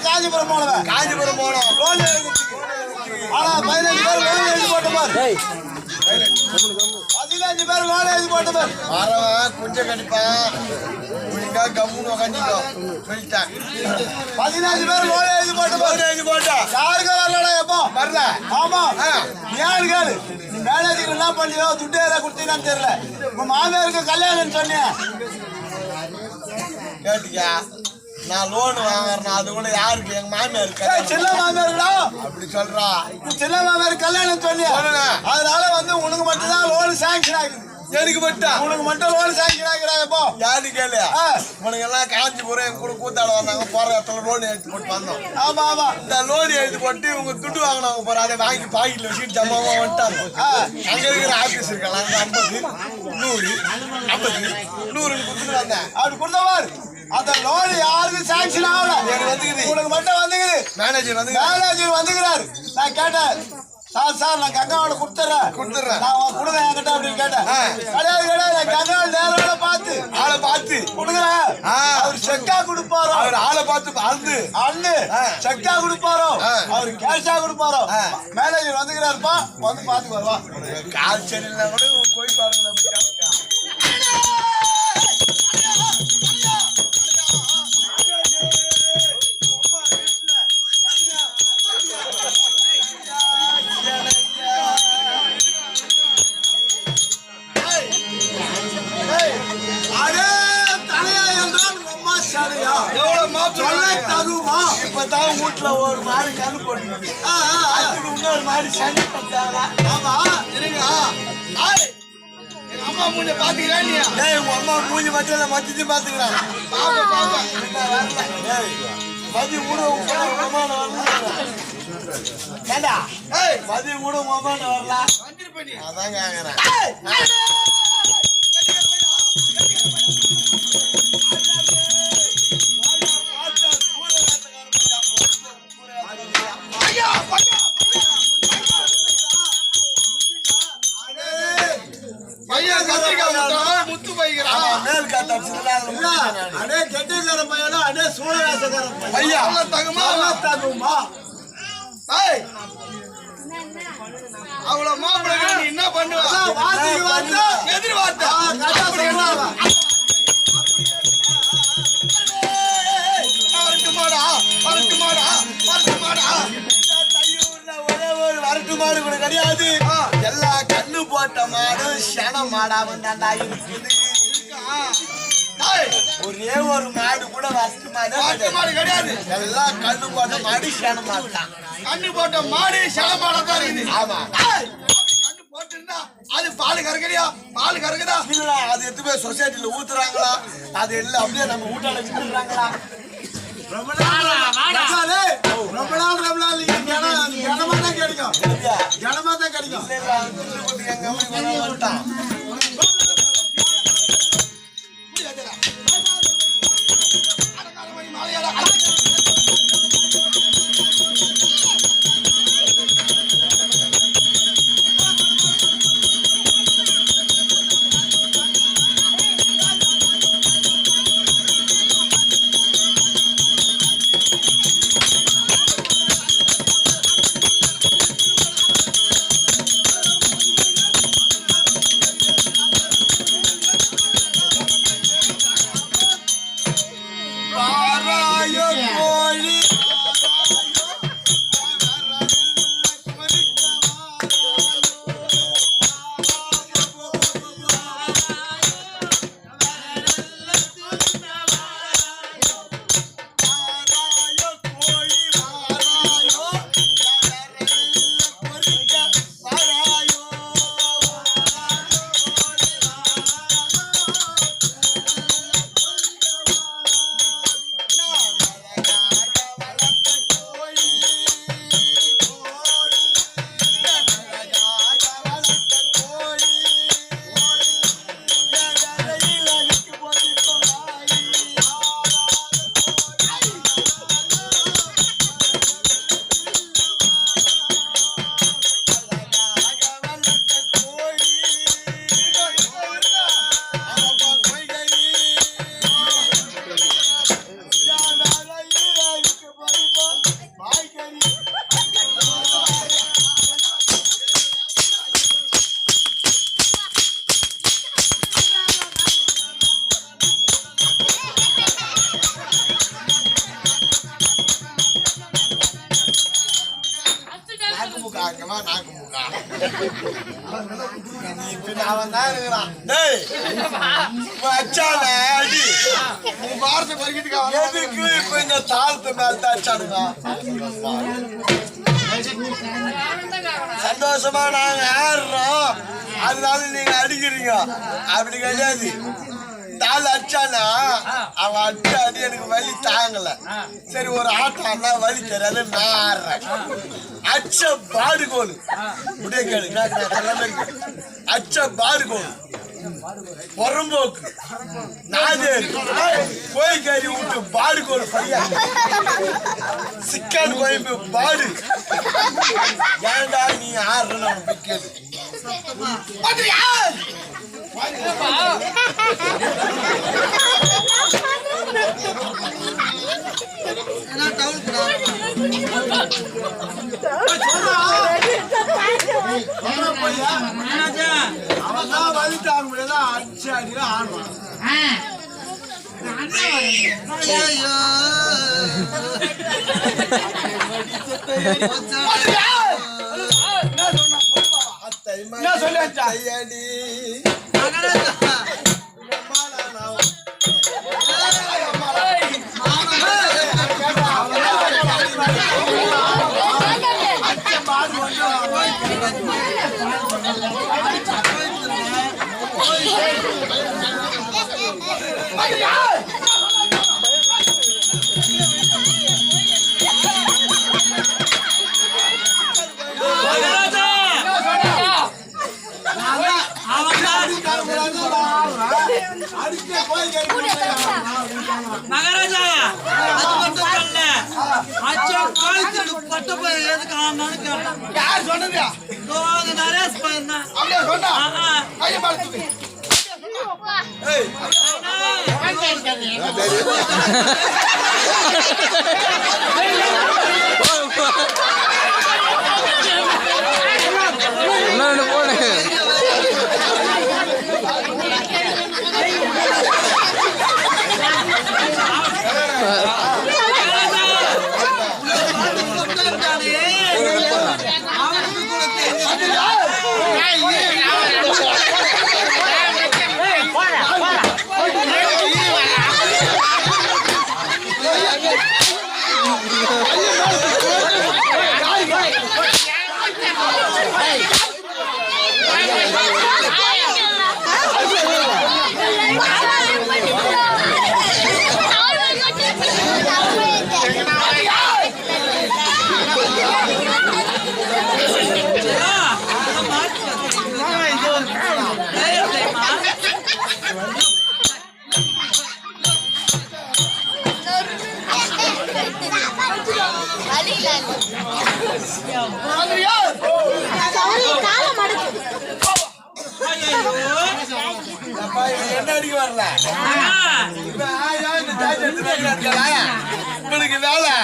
காஞ்சிபுரம் போனவன் காஞ்சிபுரம் போனோம் 15 பேர் லோன் எழுதி போட்டவர் 15 பேர் லோன் எழுதி போட்டவர் வரவன் கொஞ்சம் கடிப்பான் ஒழுங்கா கம்முன்னு உக்காஞ்சிக்கோ சொல்லிட்டேன் 15 பேர் லோன் எழுதி போட்டா யாருக்கு வரலடா எப்போ வரல ஆமா யாரு கேளு நீ மேனேஜர் என்ன பண்ணியோ துட்டு ஏதாவது கொடுத்தீங்கன்னு தெரியல உங்க மாமியாருக்கு கல்யாணம் சொன்னியா கேட்டியா நான் லோன் வாங்குறேன் அது கூட யாருக்கு எங்க மாமியார் சின்ன மாமியாருடா அப்படி சொல்றா சின்ன மாமியார் கல்யாணம் சொன்னியா அதனால வந்து உனக்கு மட்டும் தான் லோன் சாங்ஷன் ஆகுது எனக்கு மட்டும் உனக்கு மட்டும் லோன் சாங்ஷன் ஆகுறாங்க இப்போ யாரு கேளு உனக்கு எல்லாம் காஞ்சிபுரம் என் கூட கூத்தாட வந்தாங்க போற இடத்துல லோன் எழுதி போட்டு வந்தோம் ஆமா ஆமா இந்த லோன் எழுதி போட்டு இவங்க துட்டு வாங்கினவங்க போற அதை வாங்கி பாக்கெட்ல வச்சுட்டு ஜமாவா வந்துட்டாங்க அங்க இருக்கிற ஆபீஸ் இருக்கலாம் 50 100 50 100 கொடுத்துட்டு வந்தேன் அப்படி கொடுத்தவாரு அந்த லோன் யாருக்கு சாங்ஷன் ஆகல உனக்கு மட்டும் வந்துக்குது மேனேஜர் வந்துக்கிறாரு நான் கேட்டேன் சார் நான் கங்காவோட கொடுத்துறேன் நான் கொடுங்க என்கிட்ட அப்படின்னு கேட்டேன் கிடையாது நான் கங்காவோட நேரோட பார்த்து கொடுக்குறேன் அவர் செக்கா கொடுப்பாரோ அவர் ஆளை பார்த்து அண்ணு செக்கா கொடுப்பாரோ அவர் கேஷா கொடுப்பாரோ மேனேஜர் வந்துக்கிறாருப்பா வந்து பார்த்து வருவா கால் சரியில்லை கூட போய் பாருங்க எவ்வளவு மாப்பிள்ளை தகுமா? இப்பதான் வீட்டுல ஒரு மாதிரி கண்ணு போட்டு இன்னொரு மாதிரி சண்டை பண்றாங்க. ஆமா இருங்க. எங்க அம்மா மூஞ்சி பாத்துக்கிறேன். உங்க அம்மா மூஞ்சி மட்டும் மத்தியத்தையும் பாத்துக்கிறான். மதி கூட ஏண்டா மதி கூட மொபைல் வரலாம். அதான் கேக்குறேன். அவ்வளவு மாப்பிள்ளை என்ன பண்ணுவா? எதிர்பார்த்த வரட்டு மாடு கூட கிடையாது. எல்லா கண்ணு போட்ட மாடு சன மாடாம தாண்டா இருக்குது. ஒரே ஒரு மாடு கூட வரட்டு மாடு கிடையாது. எல்லாம் கண்ணு போட்ட மாடு சன மாடு தான். கண்ணு போட்ட மாடு சன மாடா தான் இருக்குது. ஆமா கண்ணு போட்டிருந்தா அது பால் கறக்கலையா? பால் கறக்குதா? இல்ல அது எடுத்து போய் சொசைட்டில ஊத்துறாங்களா? அது எல்லாம் அப்படியே நம்ம வீட்டால வச்சுக்கிறாங்களா? ரொம்ப நாள் ஜனமா தான் கிடைக்கும். ஜனமா தான் கிடைக்கும். சந்தோஷமா நாங்க ஆடுறோம், அதனால நீங்க அடிக்கிறீங்க. அப்படி கிடையாது. தாள் அடிச்சானா அவன் அடி அடி எனக்கு வலி தாங்கல. சரி ஒரு ஆட்டம் வலி தெரியாது, நான் ஆடுறேன். அச்ச பாடுகோல் முடிய கேளு. அச்ச பாடுகோல் பொறம்போக்கு நாதேரி கோயிக்கறி விட்டு பாடுகோல் பையா சிக்கன் கோயம்பு பாடு. ஏண்டா நீ ஆடுற பிக்கது அவன் வலிட்டாங்க முடியாது. அடிச்சு அடிக்க ஆடுவான். சொல்லியாடி மகாராஜா அது மட்டும் இல்ல அச்சோ காலத்துக்கு பட்ட போய் எதுக்கு ஆனான்னு கேட்டான். யார் சொன்னது? நரேஷ் பையன் தான். அப்படியே சொன்னா கையை பார்த்து ஏய் என்ன போனே என்ன அடிக்க வரல உங்களுக்கு வேலை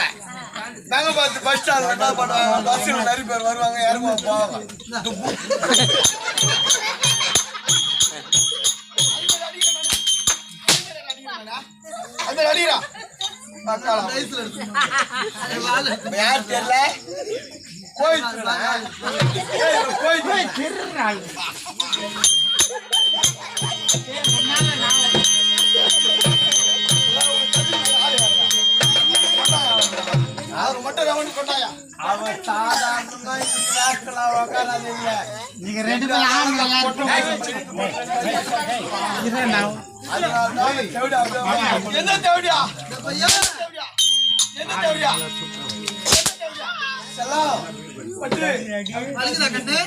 நாங்க பார்த்து பஸ் ஸ்டாண்ட் என்ன பண்ணுவாங்க பஸ்ல நிறைய பேர் வருவாங்க யாருமா போவாங்க அந்த அடிக்கிறா யார் தெரியல அவர் மட்டும் ரவுண்ட் கொண்டாயா அவன் சாதாரணமா உக்காராது இல்ல நீங்க ரெண்டு பேரும் என்ன தேவடியா என்ன தேவடியா சலோ பட்டு அழுகுதா கண்ணு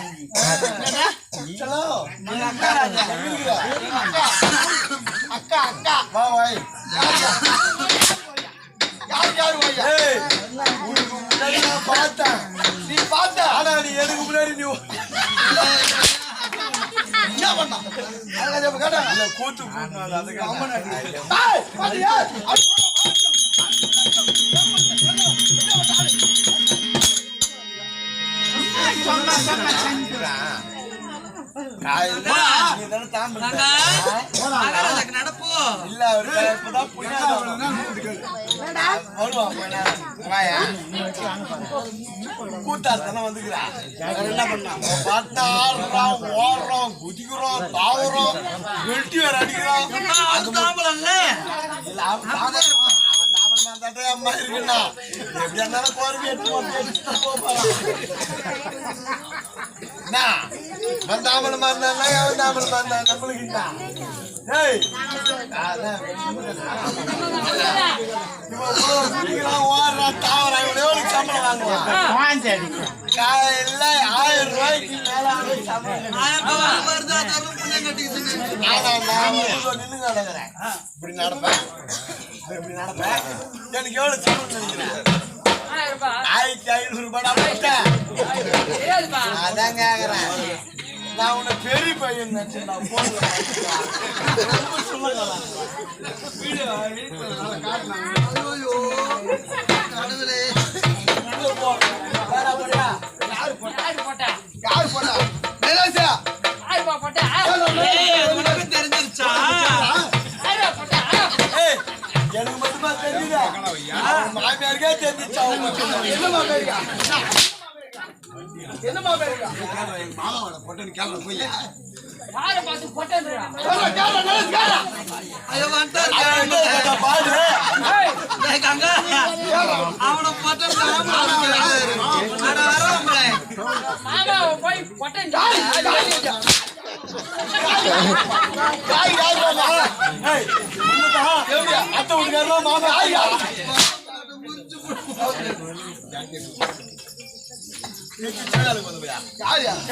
சலோ அக்கா ராஜா அக்கா அக்கா வா வாய் யார் வாயா ஏய் உனக்கு முன்னாடி நான் பார்த்தேன் நீ பார்த்த ஆனா நீ எனக்கு முன்னாடி நீ என்ன பண்ணா அங்க கேட்டா இல்ல கூத்து கூத்துனால அதுக்கு அம்மா ஏய் பாத்தியா கூத்தாத்தன வந்துக்கிறா என்ன பண்ணா ஓடுறோம் குதிக்கிறோம் தாவுறோம் வெட்டி வேற அடிக்கிறோம் அது தாம்பலம்ல அம்மா இருக்குண்ணா எப்படி இருந்தாலும் கோரி எடுத்து வந்தாமலும் வந்தாங்க வந்தாமலும் வந்தாங்க நம்மளுக்கு ஓடுறான் தாவரா எவ்வளவு சம்பளம் வாங்குவான் காலையில 1000 ரூபாய்க்கு மேல நின்று நடக்கிறேன் இப்படி நடப்பேன் இப்படி நடப்பேன் எனக்கு எவ்வளவு சம்பளம் நினைக்கிறேன் 1500 ரூபாய் அதான் கேக்குறேன் நான் உன்னை பெரிய பையன் நினைச்சேன் தெரிஞ்சிருச்சா எனக்கு மட்டுமா தெரியுதா மாமியாருக்கே தெரிஞ்சிச்சா என்னமா பேருக்கா மாமாவோட பொட்டன்னு கேள்வி போய் யாரை பார்த்து பொட்டன்றா ஐயோ வந்தாரு பாடு டேய் கங்க அவன பொட்டன் அட வரவங்களே மாமா போய் பொட்டன் காய் காய் மாமா ஏய் பேர் மாமா ஐயா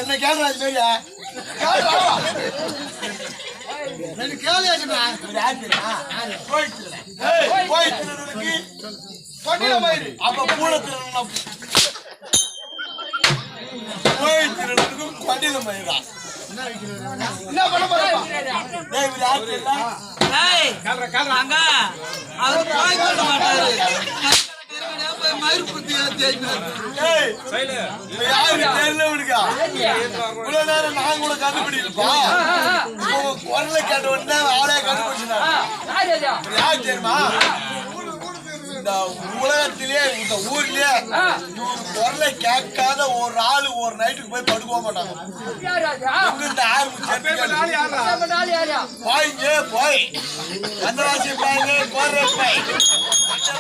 என்ன கேள்றாஜ் மேரியா அப்ப பூரத்துல கொண்டில மயிரா என்ன பண்ண போறா நான் கூட கண்டுபிடிப்பா குரலை கேட்ட உடனே ஆளே கண்டுபிடிச்சா தெரியுமா இந்த உலகத்திலே இந்த ஊர்லயே குரலை கேட்காத ஒரு ஆளு ஒரு நைட்டுக்கு போய் படுக்க மாட்டாங்க போய் வந்தவாசி பாய்ங்க கோரை பாய்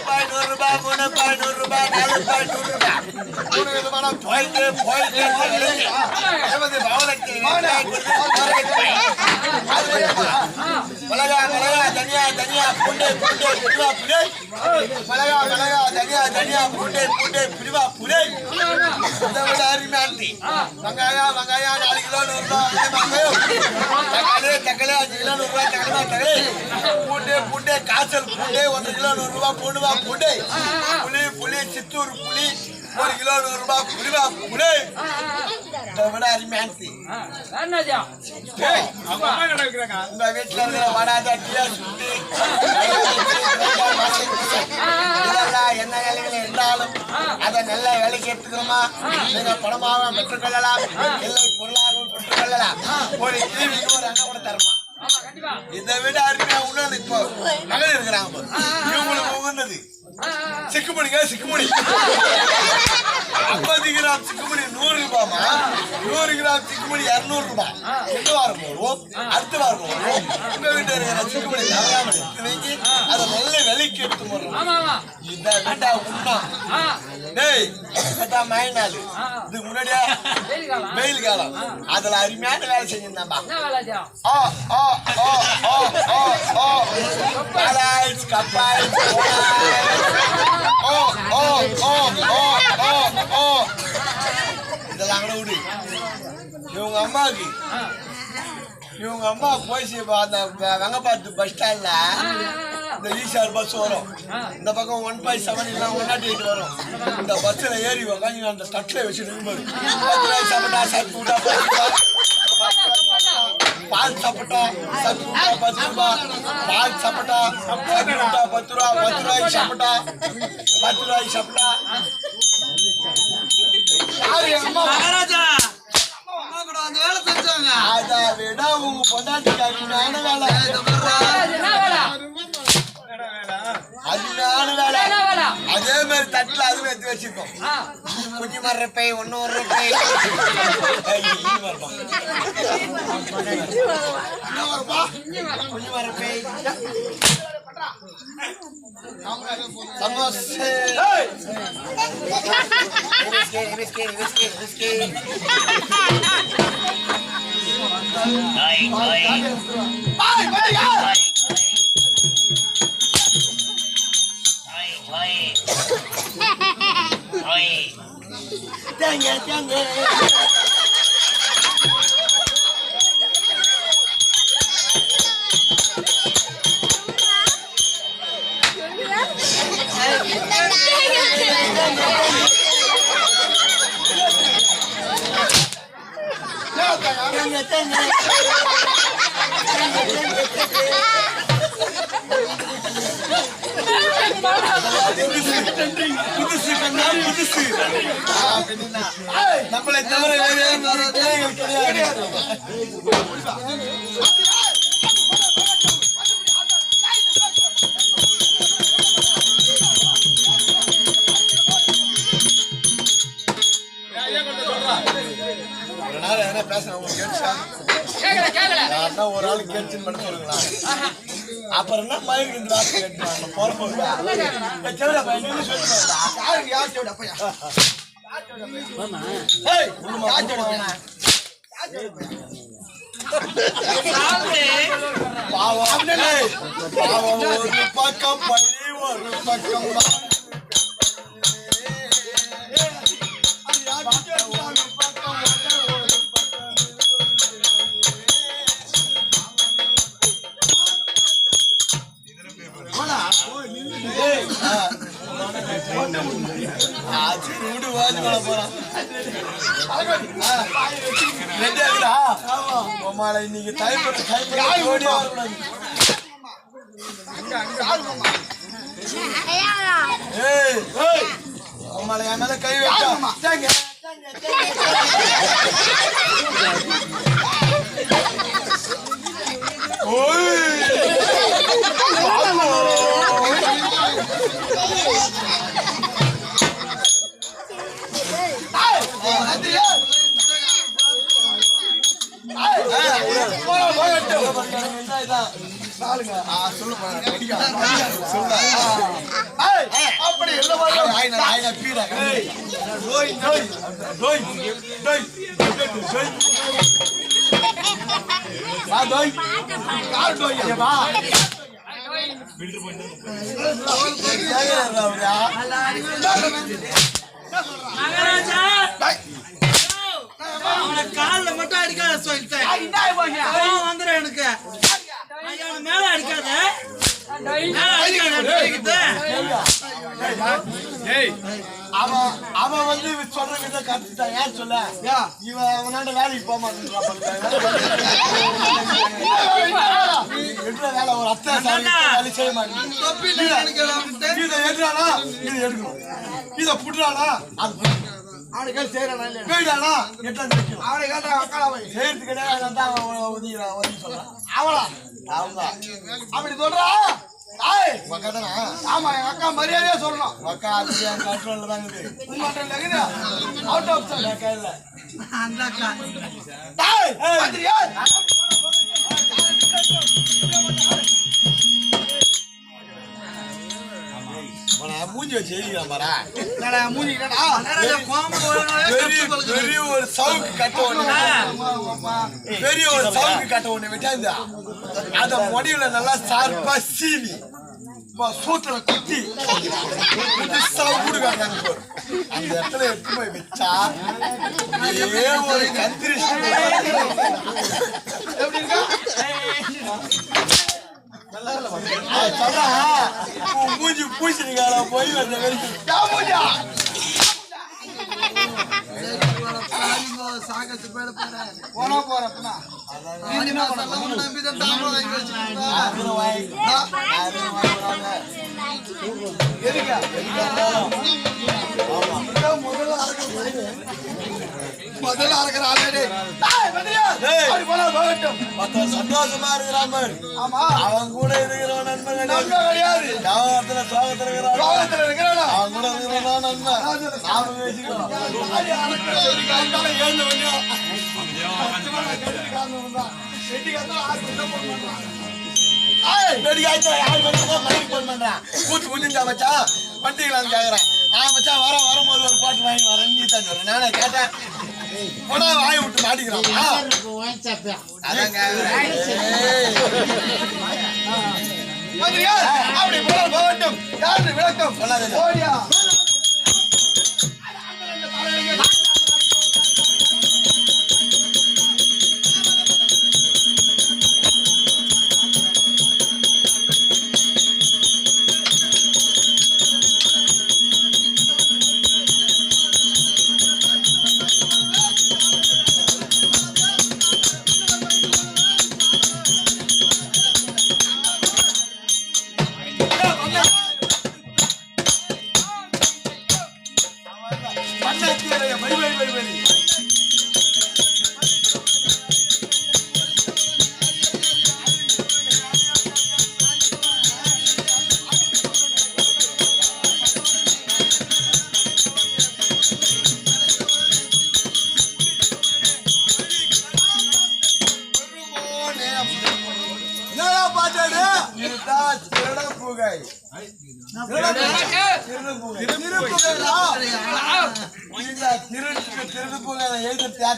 பாய் ₹100 ₹3 பாய் ₹100 4 பாய் ₹100 மூணு விதமான போயிட்டு போயிட்டு மிளகா மிளகா தனியா தனியா பூண்டை பூண்டை பிடிவா புடை மிளகா மிளகா தனியா தனியா பூண்டை பூண்டை பிடிவா புடை இதை விட அருமையாண்டி வெங்காயம் வெங்காயம் 4 கிலோ ₹100 தக்காளி தக்காளி 5 கிலோ ₹100 தக்காளி தக்காளி பூண்டை பூண்டை காய்ச்சல் பூண்டை 1 கிலோ ₹100 பூண்டுவா பூண்டை புளி புளி சித்தூர் புளி 1 கிலோ ₹100 புளிவா புளி இதை விட அருமையாண்டி உங்க வீட்டுல இருக்கிற வடாத சுத்தி இதெல்லாம் என்ன வேலைகள் இருந்தாலும் அதை நல்ல வேலைக்கு எடுத்துக்கிறோமா நீங்க பணமாக பெற்றுக்கொள்ளலாம் இல்லை பொருளாகவும் பெற்றுக்கொள்ளலாம் ஒரு டிவிக்கு ஒரு அண்ணன் கூட தருமா இதை விட அருமையா உள்ள இப்போ மகள் இருக்கிறாங்க இவங்களுக்கு உகந்தது சிக்குமணிங்க சிக்குமணி 50 கிராம் சிக்குமணி ₹100 100 கிராம் சிக்குமணி ₹200 எந்த வாரம் போடுவோம் அடுத்த வாரம் போடுவோம் உங்க வீட்டு இருக்கிற சிக்குமணி வைக்கி அதை நல்ல விலைக்கு எடுத்து போடுறோம் இதை விட்டா உண்மை டேய் கேட்டா மழைநாள் இதுக்கு முன்னாடியா வெயில் காலம் அதுல அருமையான வேலை செஞ்சிருந்தாம்பா கப்பாய் இதெல்லாம் கூட விடு இவங்க அம்மா போய் அந்த வெங்கப்பாத்து பஸ் ஸ்டாண்ட்ல இந்த ஈசார் பஸ் வரும் இந்த பக்கம் 157 இல்ல 108 வரும் இந்த பஸ்ல ஏறி உட்காந்து அந்த தட்டுல வச்சுட்டு சாப்பிட்டா சாப்பிட்டா பால் சாப்பிட்டா ₹10 பால் சாப்பிட்டா ₹10 சாப்பிட்டா ₹10 சாப்பிட்டா மகாராஜா அந்த வேலை செஞ்சாங்க அதை விட உங்க பொண்டாட்டிக்கான வேலை அதுனால வேலை அதே மாதிரி தட்டுல அதுவும் எடுத்து வச்சிருக்கோம் குஞ்சு மரப்பை 100 ரூபாய் குஞ்சு மரப்பை சமோசே நம்மளை தவிர கிடையாது. ஒரு ஆளு கேட்டு மட்டும் சொல்லுங்களா அப்புறம் என்ன மயிருக்கு இந்த வார்த்தை கேட்டு போறப்போ பாவம் ஒரு பக்கம் பள்ளி ஒரு பக்கம் இன்னைக்கு என் மேல கை வச்சா அப்படி அவனை காலில் மட்டும் அடிக்காத சொல்லிட்டேன் வந்துடும் எனக்கு மேல அடிக்காத அவன் வந்து சொல்ற வித கத்துட்டான் ஏன் சொல்ல இவன் அவனாண்ட வேலைக்கு போக மாட்டேன் வேலை ஒரு அத்தை வேலை செய்ய மாட்டேன் இதை எடுறானா இது எடுக்கணும் இதை புடுறானா அது அவனுக்கு செய்யறானா செய்யறதுக்கு கிடையாது ஒதுக்கி சொல்றான் அவளா அவன்தான் அப்படி சொல்றா ஆமா எங்க அக்கா மரியாதையா சொல்லணும் அக்கா அது என் கண்ட்ரோல்ல தான் இருக்குது அவுட் ஆஃப் அக்கா இல்ல அந்த அக்கா மூஞ்சி வச்சு எழுதிக்கலாம் பாரா மூஞ்சி பெரிய ஒரு சவுக்கு கட்ட ஒண்ணு பெரிய ஒரு சவுக்கு கட்ட ஒண்ணு விட்டாந்தா அத முடிவுல நல்லா சார்பா சீவி சூத்துல குத்தி சவுடு காட்டாங்க அந்த இடத்துல எடுத்து போய் வச்சா ஒரு கத்திரி எப்படி இருக்கா மூஞ்சி பூசிருக்காள போய் வந்த சாகத்து போயிட போனா போறப்பனா முதல்ல இருக்கிற சந்தோஷமா இருக்கிறான் அவன் கூட இருக்கிறவன் நண்பன் கிடையாது சோகத்துல இருக்கிறான் அவன் கூட இருக்கிறவன் நண்பன் நாம பேசிக்கிறோம் வண்டிகளான்னு கேக்குறேன் மச்சான் வரும்போது ஒரு பாட்டு வாங்கி வரேன் நீ தான் சொல்றேன் நானே கேட்டேன் வாயை விட்டு மாட்டிக்கிறான் அப்படி போகட்டும் யாரு விளக்கம் சொல்லாத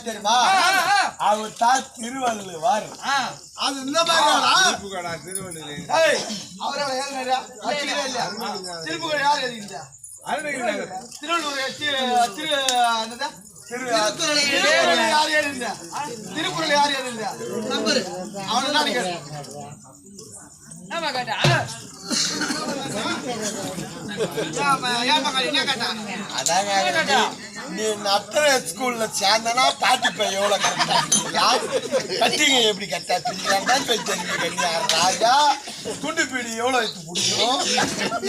தெரியுமா அவர் தான் திருவள்ளுவர். அது இந்த மாதிரி திருப்புகழ் யார் எழுதியிருந்தா? திருக்குறள் யார் எழுதியிருந்தா? திருக்குறள் யார் எழுதியிருந்தா? அவனை தான் நீ நத்திர ஸ்கூல்ல சேர்ந்தனா பாட்டிப்ப எவ்வளவு கரெக்டா கட்டிங்க எப்படி கரெக்டா தெரியும். ராஜா துண்டு பீடி எவ்வளவு எடுத்து பிடிக்கணும்,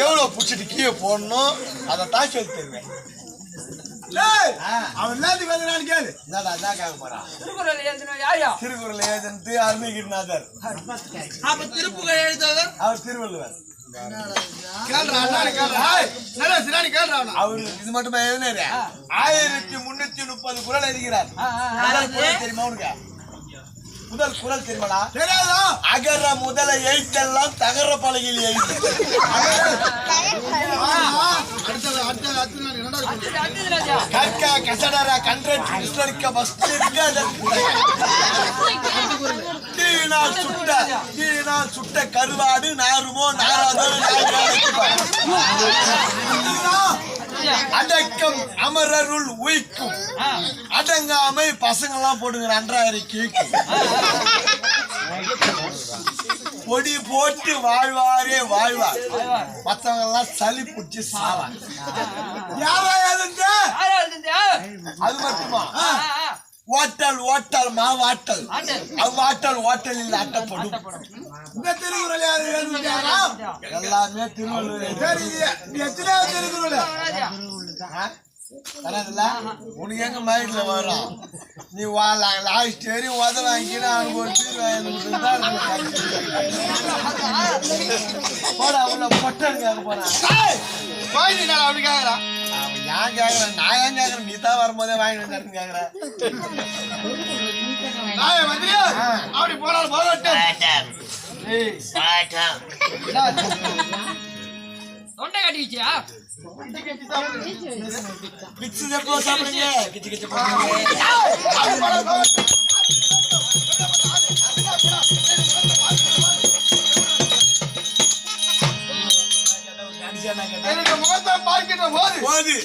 எவ்வளவு பிடிச்சிட்டு கீழே போடணும், அதைத்தான் சொல்லி தருவேன். அவன் எல்லாத்துக்கு வந்து நான் கேளு. என்னடா என்ன கேட்க போறான்? திருக்குறள் எழுதுனது அருணகிரிநாதர். அப்ப திருப்புகழ் எழுதாதர் அவர் திருவள்ளுவர். அவரு இது மட்டுமே எழுதினாரு. 1330 குறள் எழுதுகிறார். தெரியுமா உனக்கு? முதல் குறள் தெரியுமாடா? அகர முதல எழுத்தெல்லாம் தகர பலகையில் எழுதி கற்க கசடர கன்றட் கிருஷ்ணனுக்க கீழினால் சுட்ட கருவாடு நாருமோ நாராதோ அடக்கம் அமரருள் உயிக்கும் அடங்காமை பசங்க எல்லாம் போட்டுங்கிற அன்றாயிரம் கேக்கும் பொடி போட்டு வாழ்வாரே வாழ்வார், மற்றவங்க எல்லாம் சளி பிடிச்சி சாவார். அது மட்டுமா? ஓட்டல் ஓட்டல் மாவாட்டல் அவ்வாட்டல் ஓட்டல் இல்ல அட்டப்படும். இந்த திருக்குறள் யாரு எழுதிட்டாரா? எல்லாமே திருவள்ளுவர். எத்தனை திருக்குறள் வராதுல்ல? உனக்கு எங்க மைண்ட்ல வரும்? நீ லாஸ்ட் வரையும் உத வாங்கிட்டு போடா உள்ள பொட்டன்னு கேட்க போறான். அப்படி கேக்குறான். நான் கேக்குறேன், நான் ஏன் கேக்குறேன்? நீ தான் வரும்போதே வாங்கிட்டு வந்தாருன்னு கேக்குறேன். அப்படி போனாலும் போகட்டும். தொண்டை கட்டிக்கிச்சியா? பிச்சு எப்போ சாப்பிடுங்க? கிச்சு கிச்சு எனக்கு முகத்தை பார்க்கின்ற போது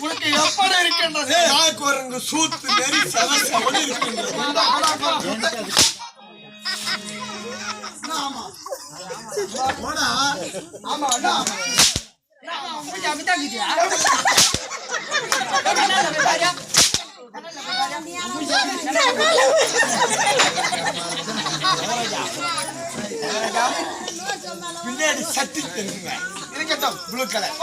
உனக்கு எப்படி இருக்கின்றது? குரங்கு சூத்து நெறி சவசவடி இருக்கின்றது. ஆமா அப்படித்தாங்கிச்சியா? பின்னாடி சட்டி தெரியுங்க இருக்கட்டும். ப்ளூ கலர்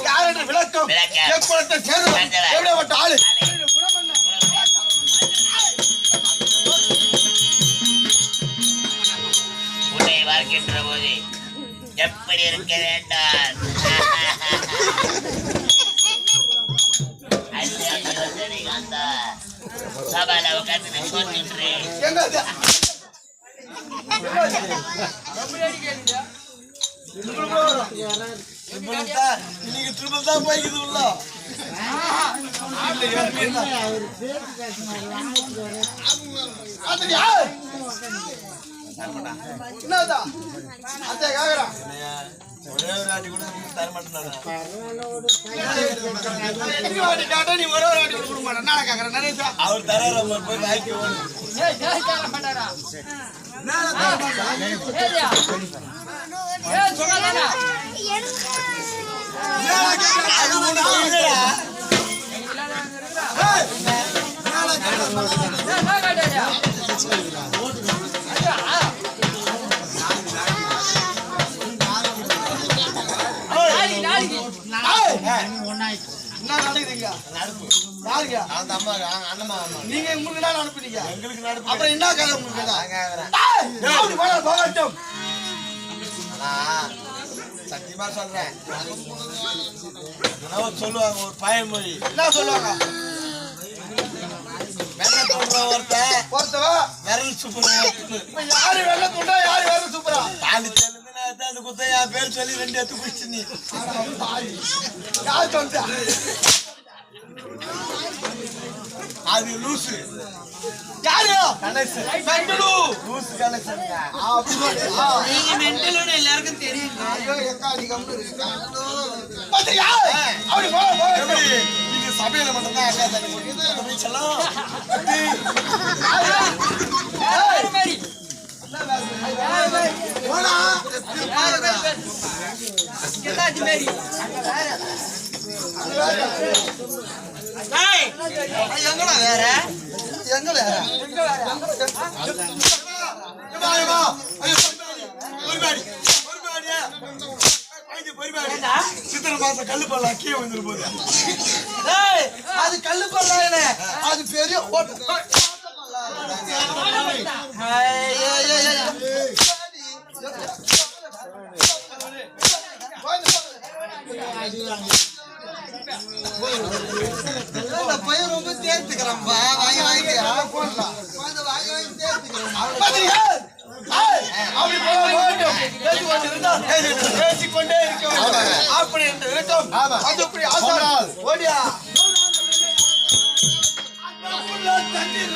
யார் என்று விளக்கம் எப்படத்தை சேர்ந்து எப்படிப்பட்ட ஆளு உன்னை வாழ்கின்ற போது எப்படி இருக்க வேண்டாம்? சபால உட்காந்து சோதின்றேன். இன்னைக்கு ட்ரிபிள் தான் போய்க்குது உள்ள. ஒரே ஒரு ஆட்டி கூட தர மாட்டேன். நீ ஒரே ஒரு ஆட்டி கொடுக்க மாட்டேன். அவர் தர போய் வாய்க்கு நீங்க உங்களுக்கு அனுப்புனீங்க. எங்களுக்கு அப்புறம் என்ன கதை உங்களுக்கு? சத்தியமா சொல்றேன். சொல்லுவாங்க ஒரு பயமொழி. என்ன சொல்லுவாங்க? வெள்ள தோன்ற ஒருத்தவ விரல் சூப்பர் யாரு வெள்ள துண்டா யாரு வேற சூப்பரா பாண்டிச்சேரியில அந்த குத்த என் பேர் சொல்லி 2 எடுத்து குடிச்சு நீ யார் சொல்றா அது லூசு யாரு கணேசன் பெங்களூ லூசு கணேசன் அப்படி சொல்றா நீங்க மென்டல்னு எல்லாருக்கும் தெரியுங்க. ஐயோ எக்கா நீ கம்முனு இரு பாத்தியா அப்படி போ எப்படி இது சபையில மட்டும் தான் அக்கா தண்ணி போட்டு செல்லாம் போடா ஏய், எங்கடா வேற? எங்க வேற சித்திரை மாசம் கல்லு பல்ல கீழே வந்துரு போது ஏய் அது கல்லு பல்லாயினே அது பெரிய ஓட்ட பையன் ரொம்ப தேர்த்துக்கிறான்பா வாங்கி வாங்கி போடலாம் வாங்கி தேர்த்துக்கிறான் அப்படி பேசிக்கொண்டே இருக்க அப்படி என்று இருக்கட்டும் அது இப்படி ஓடியா தண்ணீர்